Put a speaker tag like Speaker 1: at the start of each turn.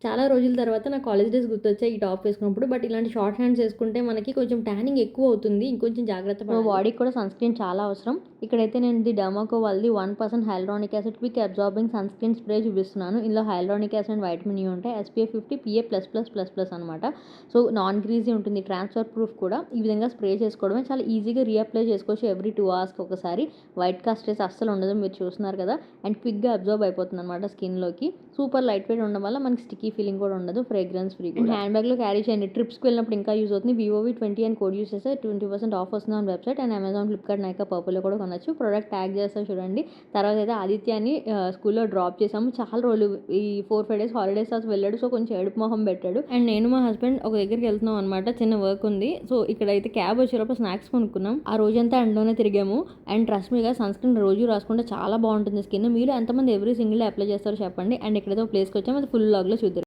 Speaker 1: చాలా రోజుల తర్వాత నా కాలేజ్ డేస్ గుర్తొచ్చాయి ఈ టాప్ వేసుకున్నప్పుడు. బట్ ఇలాంటి షార్ట్ హ్యాండ్స్ ఏసుకుంటే మనకి కొంచెం ట్యానింగ్ ఎక్కువవుతుంది. ఇంకొంచెం జాగ్రత్త పడాలి. బాడీకి కూడా సన్ స్క్రీన్ చాలా అవసరం. ఇక్కడైతే నేను ది డెర్మాకో వాళ్ళది 1% hyaluronic acid quick absorbing sunscreen spray చూపిస్తున్నాను. ఇందులో hyaluronic acid and vitamin E ఉంటాయి. SPF 50 PA++++ అనమాట. సో నాన్ గ్రీజీ ఉంటుంది. ట్రాన్స్ఫర్ ప్రూఫ్ కూడా. ఈ విధంగా స్ప్రే చేసుకోవడమే చాలా ఈజీగా రీఅప్లై చేసుకోవచ్చు ఎవ్రీ 2 అవర్స్‌కి ఒకసారి. వైట్ కాస్ట్ రేస్ అస్సలు ఉండదు, మీరు చూస్తున్నారు కదా. అండ్ క్విక్‌గా అబ్జార్బ్ అయిపోతుంది అనమాట స్కిన్‌లోకి. సూపర్ లైట్ వెయిట్ ఉండడం వల్ల మనకి స్టిక్కీ ఫీలింగ్ కూడా ఉండదు. ఫ్రేగ్రెన్స్ ఫ్రీ కూడా. హ్యాండ్ బ్యాగ్లో క్యారీ చేయండి. ట్రిప్స్కి వెళ్ళినప్పుడు ఇంకా యూజ్ అవుతుంది. VOV20 అని కోడ్ యూస్ చేస్తే 20% ఆఫ్ వస్తుంది on website and Amazon, Flipkart, Nykaa, పర్పుల్లో కూడా కొనొచ్చు. ప్రోడక్ట్ ట్యాగ్ చేస్తా చూడండి. తర్వాత అయితే ఆదిత్యాన్ని స్కూల్లో డ్రాప్ చేసాము. చాలా రోజులు ఈ 4-5 డేస్ హాలిడేస్ అసలు వెళ్ళాడు. సో కొంచెం ఏడుపు మొహం పెట్టాడు. అండ్ నేను మా హస్బెండ్ ఒక దగ్గరికి వెళ్తున్నాం అనమాట. చిన్న వర్క్ ఉంది. సో ఇక్కడైతే క్యాబ్ వచ్చేటప్పుడు స్నాక్స్ కొనుక్కున్నాం. ఆ రోజంతా ఎండలోనే తిరిగాము. అండ్ ట్రస్ట్ మీగా సన్ స్క్రీన్ రోజు రాసుకుంటే చాలా బాగుంటుంది స్కిన్. మీరు ఎంతమంది ఎవ్రీ సింగిల్ అప్లై చేస్తారో చెప్పండి. అండ్ ఇక్కడైతే ఒక ప్లేస్కి వచ్చాము. అది ఫుల్ లాగ్లో చూద్దాం.